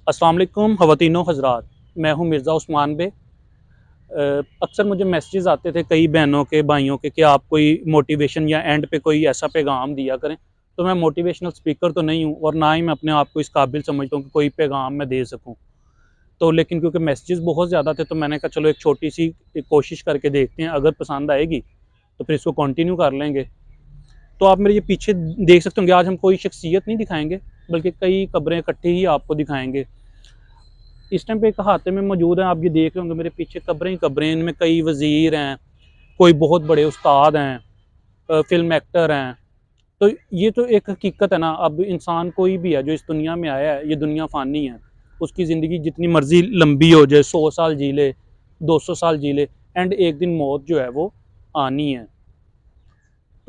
अस्सलाम वालेकुम ख़वातीनो हज़रात, मैं हूँ मिर्ज़ा उस्मान बे। अक्सर मुझे मैसेजेस आते थे कई बहनों के, भाइयों के कि आप कोई मोटिवेशन या एंड पे कोई ऐसा पैगाम दिया करें। तो मैं मोटिवेशनल स्पीकर तो नहीं हूँ और ना ही मैं अपने आप को इस काबिल समझता हूँ कि कोई पैगाम मैं दे सकूँ। तो लेकिन क्योंकि मैसेजेस बहुत ज़्यादा थे तो मैंने कहा चलो एक छोटी-सी एक कोशिश करके देखते हैं, अगर पसंद आएगी तो फिर इसको कंटिन्यू कर लेंगे। तो आप मेरे ये पीछे देख सकते होंगे, आज हम कोई शख्सियत नहीं दिखाएँगे, बल्कि कई कब्रें इकट्ठी ही आपको दिखाएँगे। इस टाइम पे एक अहाते में मौजूद हैं, आप ये देख रहे होंगे मेरे पीछे कब्रें ही कब्रें, इनमें कई वज़ीर हैं, कोई बहुत बड़े उस्ताद हैं, फ़िल्म एक्टर हैं। तो ये तो एक हकीकत है ना, अब इंसान कोई भी है जो इस दुनिया में आया है, ये दुनिया फ़ानी है। उसकी ज़िंदगी जितनी मर्ज़ी लंबी हो जाए, 100 साल जी ले, 200 साल जी ले, एंड एक दिन मौत जो है वो आनी है।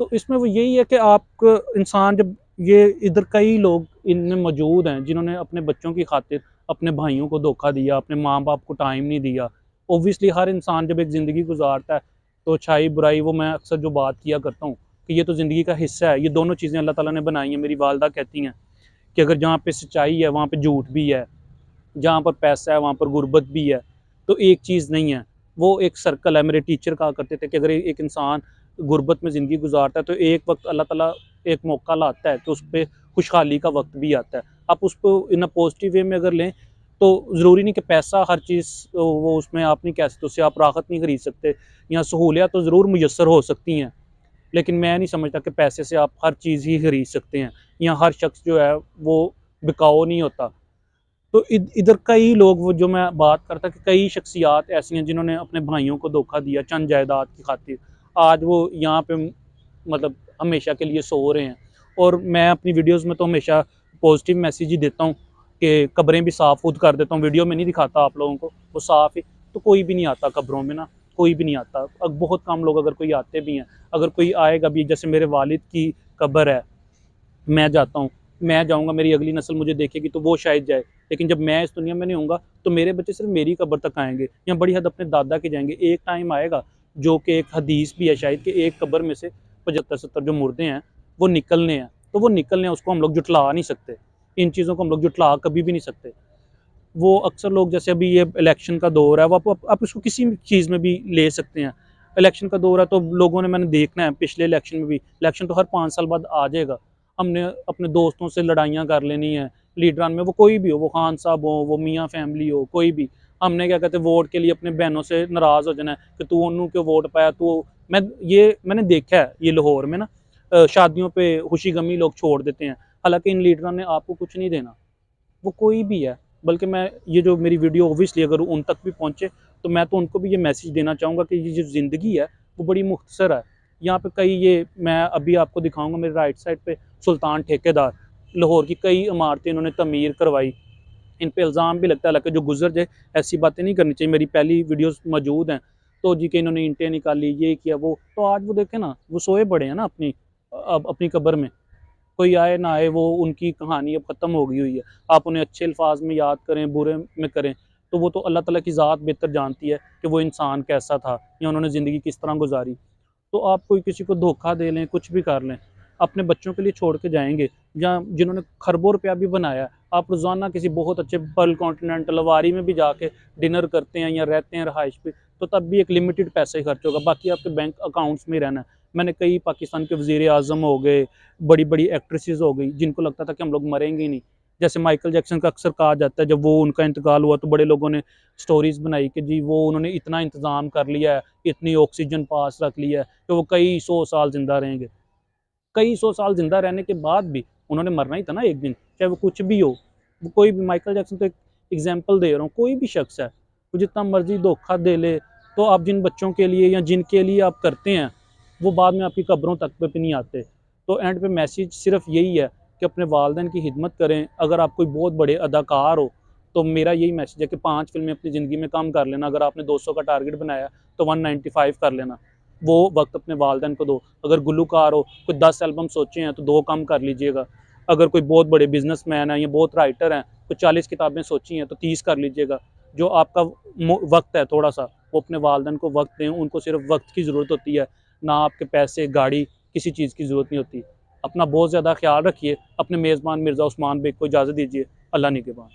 तो इसमें वो यही है कि आप इंसान जब ये इधर कई लोग इनमें मौजूद हैं जिन्होंने अपने बच्चों की खातिर अपने भाइयों को धोखा दिया, अपने माँ-बाप को टाइम नहीं दिया। ऑब्वियसली हर इंसान जब एक ज़िंदगी गुज़ारता है तो अच्छाई-बुराई, वो मैं अक्सर जो बात किया करता हूँ कि ये तो ज़िंदगी का हिस्सा है। ये दोनों चीज़ें अल्लाह ताला ने बनाई हैं। मेरी वालिदा कहती हैं कि अगर जहाँ पे सच्चाई है वहाँ पे झूठ भी है, जहाँ पर पैसा है वहाँ पर गुर्बत भी है। तो एक चीज़ नहीं है, वो एक सर्कल है। मेरे टीचर कहा करते थे कि अगर एक इंसान गुर्बत में ज़िंदगी गुज़ारता है तो एक वक़्त अल्लाह ताला एक मौका लाता है कि उस पे खुशहाली का वक़्त भी आता है। आप उसको इन अ पॉज़िटिव वे में अगर लें तो ज़रूरी नहीं कि पैसा हर चीज़ वो उसमें आप नहीं कह सकते, उससे आप राहत नहीं खरीद सकते, या सहूलियत तो ज़रूर मुयस्सर हो सकती हैं। लेकिन मैं नहीं समझता कि पैसे से आप हर चीज़ ही खरीद सकते हैं, या हर शख्स जो है वो बिकाऊ नहीं होता। तो इधर कई लोग, वो जो मैं बात करता कि कई शख्सियात ऐसी हैं जिन्होंने अपने भाइयों को धोखा दिया चंद जायदाद की खातिर। आज वो यहाँ पे मतलब हमेशा के लिए सो रहे हैं। और मैं अपनी वीडियोज़ में तो हमेशा पॉजिटिव मैसेज ही देता हूँ कि कब्रें भी साफ़ खुद कर देता हूँ, वीडियो में नहीं दिखाता आप लोगों को, वो साफ़ ही। तो कोई भी नहीं आता कब्रों में ना, कोई भी नहीं आता। अब बहुत कम लोग अगर कोई आते भी हैं, अगर कोई आएगा भी, जैसे मेरे वालिद की कब्र है, मैं जाता हूँ, मैं जाऊँगा, मेरी अगली नस्ल मुझे देखेगी तो वो शायद जाए। लेकिन जब मैं इस दुनिया में नहीं होऊँगा तो मेरे बच्चे सिर्फ़ मेरी कब्र तक आएँगे, या बड़ी हद अपने दादा के जाएँगे। एक टाइम आएगा, जो कि एक हदीस भी है शायद, कि एक कब्र में से 75-70 जो मुर्दे हैं वो निकलने हैं। तो वो निकलने हैं, उसको हम लोग जुटला नहीं सकते। इन चीज़ों को हम लोग जुटला कभी भी नहीं सकते। वो अक्सर लोग, जैसे अभी ये इलेक्शन का दौर है, वो आप इसको किसी भी चीज़ में भी ले सकते हैं। इलेक्शन का दौर है तो लोगों ने, मैंने देखना है पिछले इलेक्शन में भी, इलेक्शन तो हर 5 साल बाद आ जाएगा। हमने अपने दोस्तों से लड़ाइयाँ कर लेनी है, लीडरान में, वो कोई भी हो, वो खान साहब हो, वो मियाँ फैमिली हो, कोई भी। हमने क्या कहते हैं, वोट के लिए अपने बहनों से नाराज़ हो जाना है कि तू उन्हों क्यों वोट पाया, तू मैं ये मैंने देखा है ये लाहौर में ना, शादियों पे खुशी-गमी लोग छोड़ देते हैं। हालाँकि इन लीडरान ने आपको कुछ नहीं देना। वो कोई भी है। बल्कि मैं, ये जो मेरी वीडियो ऑब्वियसली अगर उन तक भी पहुँचे तो मैं तो उनको भी ये मैसेज देना चाहूँगा कि ये जो ज़िंदगी है वो बड़ी मुख्तसर है। यहाँ पे कई, ये मैं अभी आपको दिखाऊँगा मेरे राइट साइड पे, सुल्तान ठेकेदार, लाहौर की कई इमारतें इन्होंने तमीर करवाई। इन पे इल्ज़ाम भी लगता है, हालाँकि जो गुज़र जाए ऐसी बातें नहीं करनी चाहिए। मेरी पहली वीडियोज़ मौजूद हैं। तो जी, कि इन्होंने ईंटें निकाली, ये किया, वो। तो आज वो देखें ना, वो सोए पड़े हैं ना अपनी अब अपनी कब्र में। कोई आए ना आए, वो उनकी कहानी अब ख़त्म हो गई हुई है। आप उन्हें अच्छे अल्फ़ाज़ में याद करें, बुरे में करें, तो वो तो अल्लाह ताला की ज़ात बेहतर जानती है कि वो इंसान कैसा था या उन्होंने ज़िंदगी किस तरह गुज़ारी। तो आप कोई किसी को धोखा दे लें, कुछ भी कर लें, अपने बच्चों के लिए छोड़ के जाएँगे, या जिन्होंने खरबों रुपया भी बनाया है, आप रोज़ाना किसी बहुत अच्छे पर्ल कॉन्टिनेंटल अवारी में भी जाके डिनर करते हैं या रहते हैं रहाइश पे, तो तब भी एक लिमिटेड पैसा ही खर्च होगा, बाकी आपके बैंक अकाउंट्स में ही रहना है। मैंने कई पाकिस्तान के वज़ीर-ए-आज़म हो गए, बड़ी-बड़ी एक्ट्रेसेस हो गई, जिनको लगता था कि हम लोग मरेंगे ही नहीं। जैसे माइकल जैक्सन का अक्सर कहा जाता है, जब वो उनका इंतकाल हुआ तो बड़े लोगों ने स्टोरीज़ बनाई कि जी वो उन्होंने इतना इंतज़ाम कर लिया है, इतनी ऑक्सीजन पास रख लिया है कि वो कई 100 साल ज़िंदा रहेंगे। कई 100 साल ज़िंदा रहने के बाद भी उन्होंने मरना ही था ना एक दिन, चाहे वो कुछ भी हो। वो कोई भी, माइकल जैक्सन तो एक एग्ज़ाम्पल दे रहा हूँ, कोई भी शख्स है, वो जितना मर्ज़ी धोखा दे ले, तो आप जिन बच्चों के लिए या जिनके लिए आप करते हैं, वो बाद में आपकी कब्रों तक पे भी नहीं आते। तो एंड पे मैसेज सिर्फ़ यही है कि अपने वालिदैन की खिदमत करें। अगर आप कोई बहुत बड़े अदाकार हो, तो मेरा यही मैसेज है कि 5 फ़िल्में अपनी ज़िंदगी में कम कर लेना। अगर आपने 200 का टारगेट बनाया, तो 195 कर लेना। वो वक़्त अपने वालिदैन को दो। अगर गुलूकार हो, कोई 10 एल्बम सोचे हैं तो 2 कम कर लीजिएगा। अगर कोई बहुत बड़े बिज़नेसमैन हैं या बहुत राइटर हैं, तो 40 किताबें सोची हैं तो 30 कर लीजिएगा। जो आपका वक़्त है थोड़ा-सा, वो अपने वालिदैन को वक़्त दें, उनको सिर्फ़ वक़्त की ज़रूरत होती है, ना आपके पैसे, गाड़ी, किसी चीज़ की ज़रूरत नहीं होती। अपना बहुत ज़्यादा ख़्याल रखिए। अपने मेज़बान मिर्ज़ा उस्मान बेग को इजाज़त दीजिए। अल्लाह निगहबान।